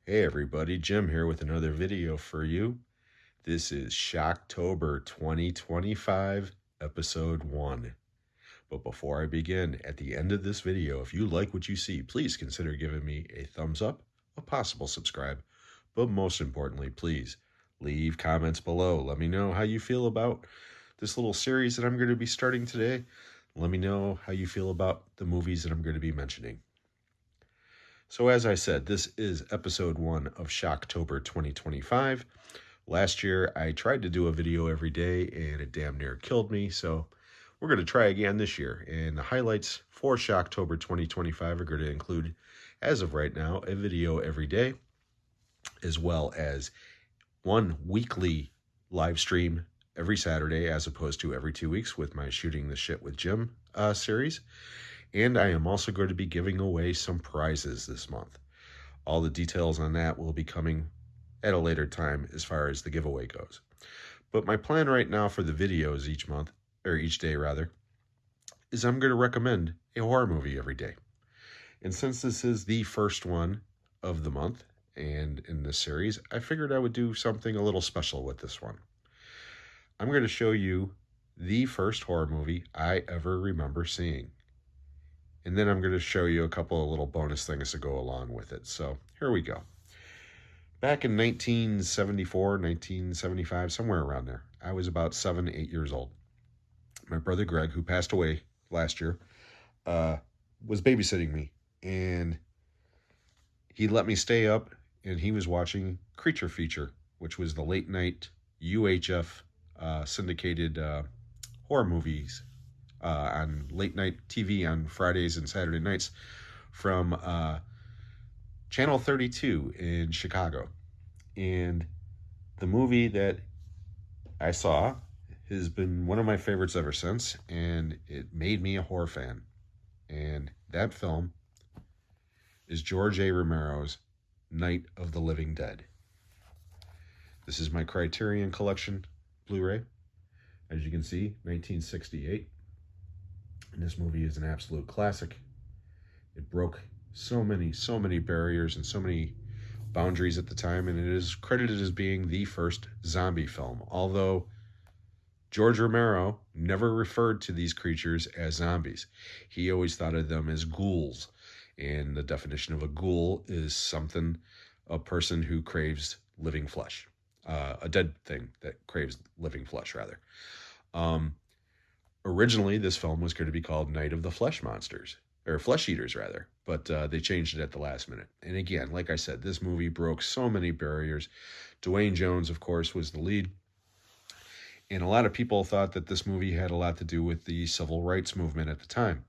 Hey everybody, Jim here with another video for you. This is Shocktober 2025, episode 1. But before I begin, at the end of this video, if you like what you see, please consider giving me a thumbs up, a possible subscribe, but most importantly, please leave comments below. Let me know how you feel about this little series that I'm going to be starting today. Let me know how you feel about the movies that I'm going to be mentioning. So as I said, this is episode 1 of Shocktober 2025. Last year, I tried to do a video every day, and it damn near killed me, so we're going to try again this year. And the highlights for Shocktober 2025 are going to include, as of right now, a video every day, as well as one weekly live stream every Saturday, as opposed to every 2 weeks with my Shooting the Shit with Jim series. And I am also going to be giving away some prizes this month. All the details on that will be coming at a later time as far as the giveaway goes. But my plan right now for the videos each month, or each day rather, is I'm going to recommend a horror movie every day. And since this is the first one of the month and in this series, I figured I would do something a little special with this one. I'm going to show you the first horror movie I ever remember seeing. And then I'm going to show you a couple of little bonus things to go along with it. So here we go. Back in 1974, 1975, somewhere around there, I was about 7, 8 years old. My brother Greg, who passed away last year, was babysitting me. And he let me stay up, and he was watching Creature Feature, which was the late night UHF syndicated horror movies on late night TV on Fridays and Saturday nights from Channel 32 in Chicago. And the movie that I saw has been one of my favorites ever since, and it made me a horror fan. And that film is George A. Romero's Night of the Living Dead. This is my Criterion Collection Blu-ray. As you can see, 1968. And this movie is an absolute classic. It broke so many barriers and so many boundaries at the time, and it is credited as being the first zombie film, although George Romero never referred to these creatures as zombies. He always thought of them as ghouls, and the definition of a ghoul is a person who craves living flesh, a dead thing that craves living flesh, rather. Originally, this film was going to be called Night of the Flesh Monsters, or Flesh Eaters, rather, but they changed it at the last minute. And again, like I said, this movie broke so many barriers. Dwayne Jones, of course, was the lead. And a lot of people thought that this movie had a lot to do with the civil rights movement at the time,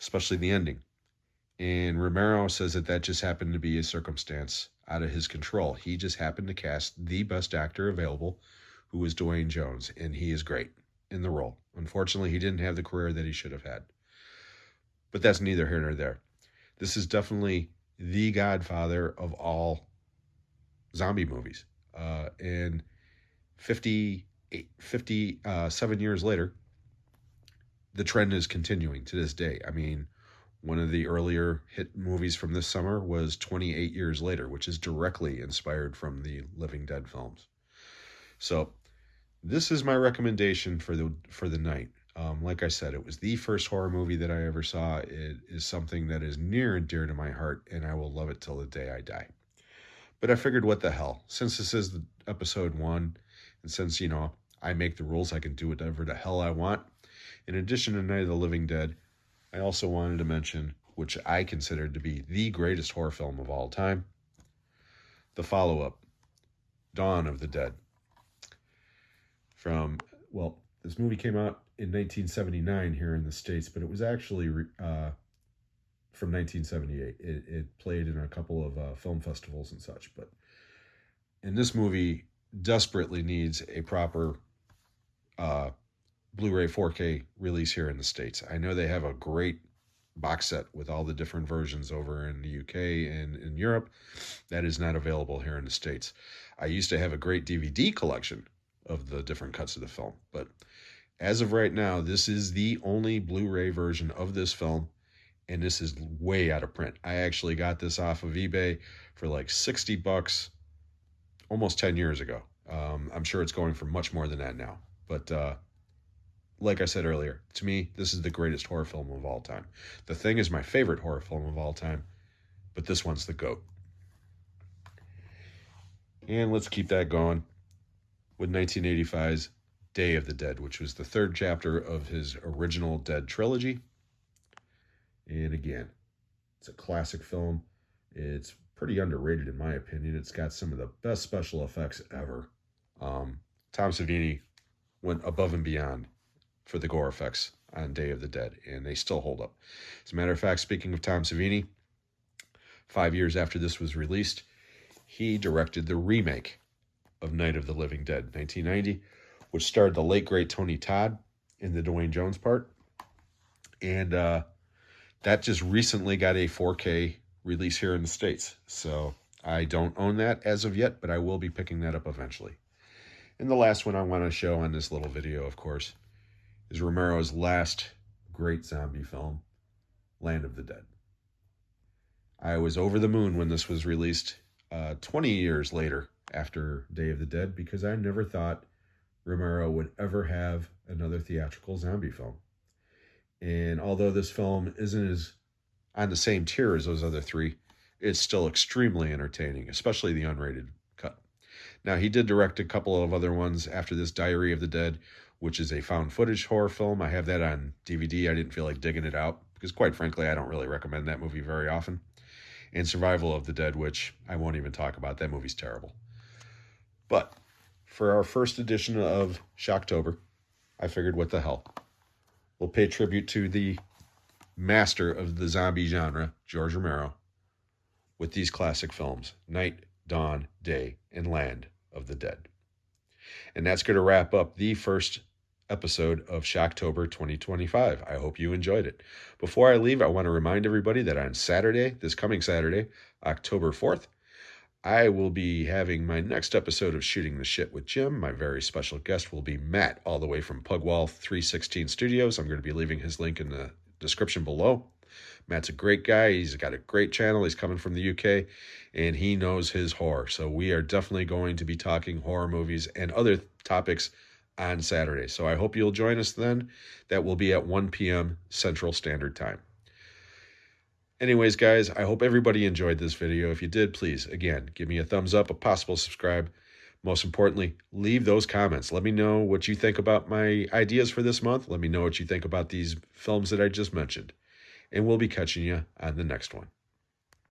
especially the ending. And Romero says that just happened to be a circumstance out of his control. He just happened to cast the best actor available, who was Dwayne Jones, and he is great in the role. Unfortunately, he didn't have the career that he should have had. But that's neither here nor there. This is definitely the godfather of all zombie movies. And 57 years later, the trend is continuing to this day. I mean, one of the earlier hit movies from this summer was 28 Years Later, which is directly inspired from the Living Dead films. So this is my recommendation for the night. Like I said, it was the first horror movie that I ever saw. It is something that is near and dear to my heart, and I will love it till the day I die. But I figured, what the hell? Since this is the episode 1, and since, I make the rules, I can do whatever the hell I want. In addition to Night of the Living Dead, I also wanted to mention, which I considered to be the greatest horror film of all time, the follow-up, Dawn of the Dead. This movie came out in 1979 here in the States, but it was actually from 1978. It played in a couple of film festivals and such. But and this movie desperately needs a proper Blu-ray 4K release here in the States. I know they have a great box set with all the different versions over in the UK and in Europe. That is not available here in the States. I used to have a great DVD collection of the different cuts of the film, but as of right now, this is the only Blu-ray version of this film, and this is way out of print. I actually got this off of eBay for like $60 almost 10 years ago. I'm sure it's going for much more than that now. But like I said earlier, to me, this is the greatest horror film of all time. The Thing is my favorite horror film of all time, but this one's the GOAT. And let's keep that going with 1985's Day of the Dead, which was the third chapter of his original Dead trilogy. And again, it's a classic film. It's pretty underrated in my opinion. It's got some of the best special effects ever. Tom Savini went above and beyond for the gore effects on Day of the Dead, and they still hold up. As a matter of fact, speaking of Tom Savini, 5 years after this was released, he directed the remake of Night of the Living Dead, 1990, which starred the late, great Tony Todd in the Dwayne Jones part. And that just recently got a 4K release here in the States. So I don't own that as of yet, but I will be picking that up eventually. And the last one I want to show on this little video, of course, is Romero's last great zombie film, Land of the Dead. I was over the moon when this was released 20 years later after Day of the Dead, because I never thought Romero would ever have another theatrical zombie film. And although this film isn't as on the same tier as those other three, it's still extremely entertaining, especially the unrated cut. Now, he did direct a couple of other ones after this, Diary of the Dead, which is a found footage horror film. I have that on DVD. I didn't feel like digging it out because, quite frankly, I don't really recommend that movie very often. And Survival of the Dead, which I won't even talk about. That movie's terrible. But for our first edition of Shocktober, I figured, what the hell? We'll pay tribute to the master of the zombie genre, George Romero, with these classic films, Night, Dawn, Day, and Land of the Dead. And that's going to wrap up the first episode of Shocktober 2025. I hope you enjoyed it. Before I leave, I want to remind everybody that on Saturday, this coming Saturday, October 4th, I will be having my next episode of Shooting the Shit with Jim. My very special guest will be Matt, all the way from Pugwall 316 Studios. I'm going to be leaving his link in the description below. Matt's a great guy. He's got a great channel. He's coming from the UK, and he knows his horror. So we are definitely going to be talking horror movies and other topics on Saturday. So I hope you'll join us then. That will be at 1 p.m. Central Standard Time. Anyways, guys, I hope everybody enjoyed this video. If you did, please, again, give me a thumbs up, a possible subscribe. Most importantly, leave those comments. Let me know what you think about my ideas for this month. Let me know what you think about these films that I just mentioned. And we'll be catching you on the next one.